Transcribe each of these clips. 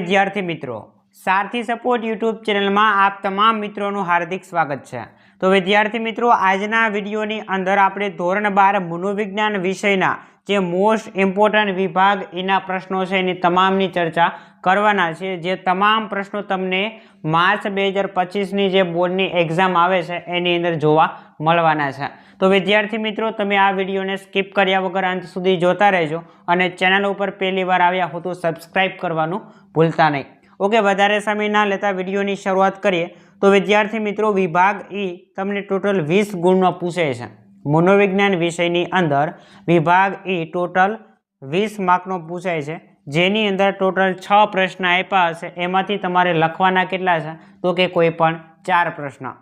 विद्यार्थी मित्रों, सारथी support YouTube channel में आप तमाम मित्रों हार्दिक स्वागत है। तो विद्यार्थी मित्रों, आजना विडियोनी अंदर आपणे धोरण 12 मनोविज्ञान विषयना जे मोस्ट इम्पोर्टન્ટ विभाग एना प्रश्नों है एनी तमामनी चर्चा करवाना छे। जे तमाम प्रश्नों तमने मार्च 2025 नी जे बोर्डनी एक्जाम आवे छे एनी अंदर जोवा मळवाना छे। तो विद्यार्थी मित्रों, तमे आ विडियोने स्कीप कर्या वगर अंत सुधी जोता रहेजो अने चेनल पर पहली बार आव्या हो तो सब्सक्राइब करवानुं भूलता नहीं। ओके, वधारे समय ना लेता विडियोनी शरूआत करिए। तो विद्यार्थी मित्रों, विभाग ई तमने टोटल 20 गुणनो पूछे छे। मनोविज्ञान विषयनी अंदर विभाग ई टोटल 20 मार्कनो पूछाय छे, जेनी अंदर टोटल 6 प्रश्न आप्या हशे। एमांथी तमारे लखवाना केटला छे तो के कोई पण 4 प्रश्न,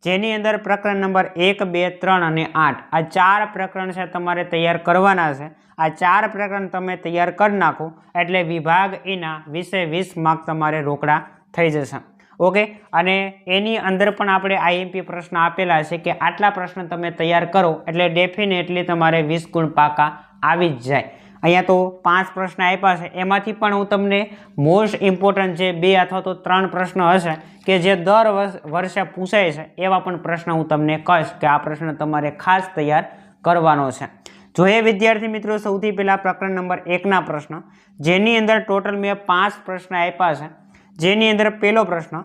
जेनी अंदर प्रकरण नंबर 1, 2, 3 અને 8 आ 4 प्रकरण छे तमारे तैयार करवाना छे। आ 4 प्रकरण तमे तैयार कर नाखो एटले विभाग एना 20 मार्क तमारे रोकड़ा थई जशे। ओके, अने एनी अंदर पण आपणे आईएमपी प्रश्न आपेला छे के आटला प्रश्न तमे तैयार करो एटले डेफिनेटली तमारे 20 गुण पाका आवी ज जाय। अहींया तो 5 प्रश्न आप्या छे, एमांथी पण हुं तमने मोस्ट इम्पोर्टન્ટ जे 2 अथवा तो 3 प्रश्न हशे के जे दर वर्षे पूछाय छे एवा पण प्रश्न हुं तमने कहीश के आ प्रश्न तमारे खास तैयार करवानो छे। जोईए विद्यार्थी मित्रों, सौथी पहेला प्रकरण नंबर 1 ना प्रश्न, जेनी अंदर टोटल मैं 5 प्रश्न आप्या छे। जेनी अंदर पहलो प्रश्न,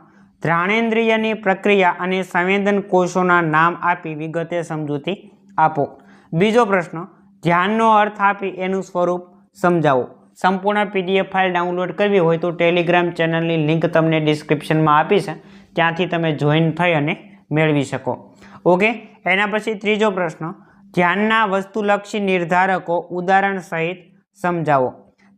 घ्राणेन्द्रियनी प्रक्रिया अने संवेदन कोषोना नाम आपी विगते समजूती आपो। बीजो प्रश्न, ध्याननो अर्थ आपी एनु स्वरूप समजावो। संपूर्ण पीडीएफ फाइल डाउनलॉड करवी होय तो टेलिग्राम चेनलनी लिंक तमने डिस्क्रिप्शन में आपी छे, त्यांथी तमे जोइन थई अने मेळवी शको। ओके, एना पछी त्रीजो प्रश्न, ध्यानना वस्तुलक्षी निर्धारको उदाहरण सहित समजावो।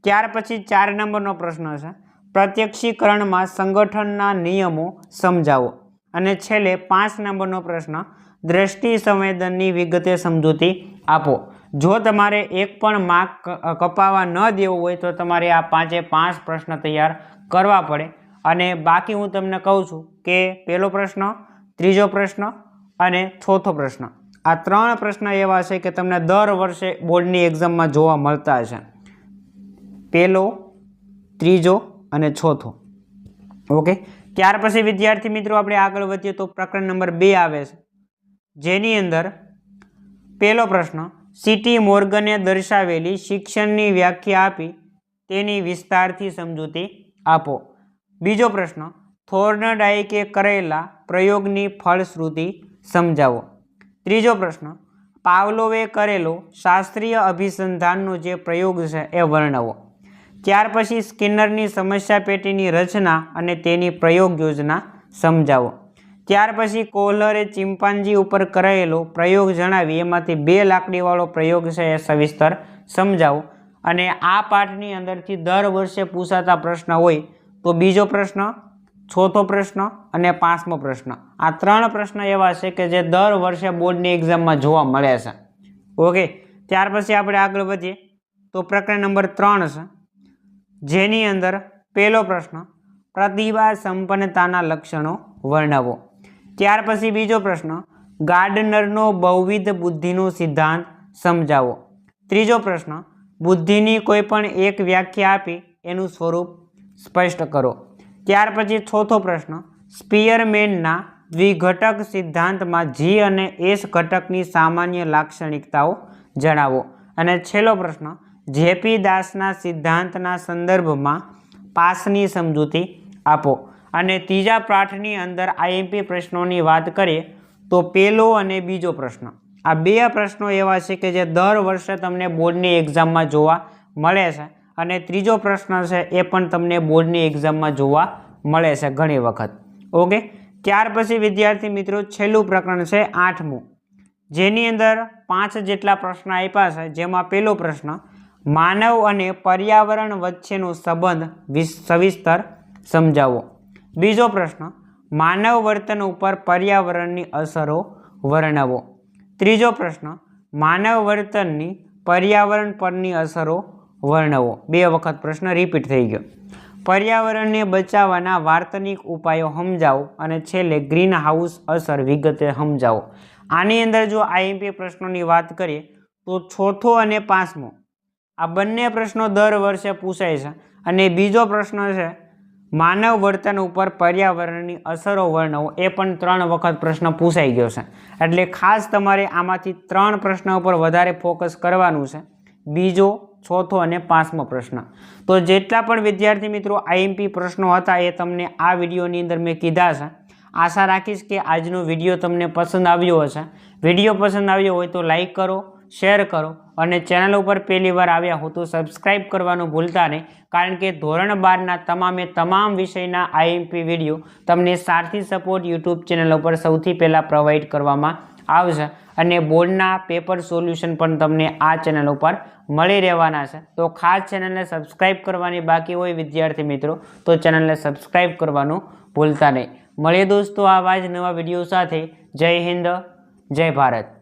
त्यार पछी 4 नंबरनो प्रश्न छे, प्रत्यक्षीकरण में संगठनना नियमों समझावो। अने छेल्ले 5 नंबरनो प्रश्न, दृष्टि संवेदननी विगते समजूती आपो। जो तमारे एक पण मार्क कपावा न देवो होय तो तमारे आ 5 प्रश्न तैयार करवा पड़े। अने बाकी हूँ तमने कहूँ छूं के पहलो प्रश्न, त्रीजो प्रश्न अने चौथो प्रश्न, आ 3 प्रश्न एवा छे के तमने दर वर्षे बोर्डनी एक्जाम में जोवा मळता हशे। पहलो, त्रीजो અને ચોથો। ओके, ત્યાર પછી વિદ્યાર્થી મિત્રો આપણે આગળ વધીએ તો પ્રકરણ નંબર 2 આવે છે, જેની અંદર પહેલો પ્રશ્ન, સીટી મોર્ગને દર્શાવેલી શિક્ષણની વ્યાખ્યા આપી તેની વિસ્તારથી સમજૂતી આપો। બીજો પ્રશ્ન, થોર્નડાઇકે કરેલા પ્રયોગની ફળશ્રુતિ સમજાવો। ત્રીજો પ્રશ્ન, પાવલોવે કરેલો શાસ્ત્રીય અભિસંધાનનો જે પ્રયોગ છે એ વર્ણવો। त्यार पछी स्किनरनी समस्या पेटीनी रचना अने तेनी प्रयोग योजना समझावो। त्यार पछी कोहलरे चिंपांजी उपर करायेलो प्रयोग जणावी एमांथी 2 लाकड़ीवाळो प्रयोग छे ए सविस्तर समझावो। अने आ पाठनी अंदरथी दर वर्षे पूछाता प्रश्न होय तो बीजो प्रश्न, चौथो प्रश्न अने 5मो प्रश्न, आ 3 प्रश्न एवा छे के जे दर वर्षे बोर्डनी एक्जाम में जोवा मळे छे। ओके, त्यार पछी आपणे आगळ वधीए तो प्रकरण नंबर 3 छे, जेनी अंदर पहलो प्रश्न, प्रतिभा संपन्नताना लक्षणों वर्णवो। त्यार पछी बीजो प्रश्न, गार्डनरनो बहुविध बुद्धिनो सिद्धांत समझावो। त्रीजो प्रश्न, बुद्धिनी कोईपण एक व्याख्या आपी एनुं स्वरूप स्पष्ट करो। त्यार पछी चौथो प्रश्न, स्पीयरमेनना द्विघटक सिद्धांत में जी अने एस घटकनी सामान्य लाक्षणिकताओ जणावो। अने छेल्लो प्रश्न, जेपी दासना सिद्धांतना संदर्भ में पासनी समजूती आपो। अने तीजा पाठनी अंदर आईएमपी प्रश्नों बात करिए तो पहलो अने बीजो प्रश्न, आ 2 प्रश्नों एवा छे के जे दर वर्षे तमने बोर्डनी एक्जाम में जोवा मळे छे। अने त्रीजो प्रश्न छे ए पण तमने बोर्डनी एक्जाम में जोवा मळे छे घणी वखत। ओके, त्यार पछी विद्यार्थी मित्रों छेल्लुं प्रकरण छे 8मुं, जेनी अंदर 5 जेटला प्रश्न आप्या छे। जेमां पहलो प्रश्न, मानव अने पर्यावरण वच्चेनो संबंध सविस्तर समझावो। बीजो प्रश्न, मानव वर्तन उपर पर्यावरणनी असरो वर्णवो। त्रीजो प्रश्न, मानव वर्तननी पर्यावरण परनी असरो वर्णवो। 2 वखत प्रश्न रिपीट थई गयो। पर्यावरणने बचाववाना वार्तनिक उपायो समजावो अने छेल्ले ग्रीन हाउस असर विगते समजावो। आनी अंदर जो आईएमपी प्रश्नोनी बात करिए तो चौथो अने 5मो आ बंने प्रश्नों दर वर्षे पूछाय छे। अने बीजो प्रश्न छे માનવ વર્તન ઉપર પર્યાવરણની અસરો વર્ણવો, એ પણ 3 વખત પ્રશ્ન પૂછાઈ ગયો છે. એટલે ખાસ તમારે આમાંથી 3 પ્રશ્ન ઉપર વધારે ફોકસ કરવાનું છે. બીજો, ચોથો અને 5મો પ્રશ્ન. તો જેટલા પણ વિદ્યાર્થી મિત્રો આઈએમપી પ્રશ્નો હતા એ તમને આ વિડીયોની અંદર મેં કીધા છે. આશા રાખીશ કે આજનો વિડીયો તમને પસંદ આવ્યો હશે. વિડીયો પસંદ આવ્યો હોય તો લાઈક કરો, શેર કરો અને ચેનલ ઉપર પહેલી વાર આવ્યા હો તો સબસ્ક્રાઈબ કરવાનું ભૂલતા નહીં. કારણ કે ધોરણ 12ના તમામ વિષયના આઈએમપી વિડીયો તમને સારથી સપોર્ટ યુટ્યુબ ચેનલ ઉપર સૌથી પહેલાં પ્રોવાઈડ કરવામાં આવશે અને બોર્ડના પેપર સોલ્યુશન પણ તમને આ ચેનલ ઉપર મળી રહેવાના છે. તો ખાસ ચેનલને સબસ્ક્રાઈબ કરવાની બાકી હોય વિદ્યાર્થી મિત્રો તો ચેનલને સબસ્ક્રાઈબ કરવાનું ભૂલતા નહીં. મળીએ દોસ્તો આવા જ નવા વિડીયો સાથે. જય હિન્દ, જય ભારત.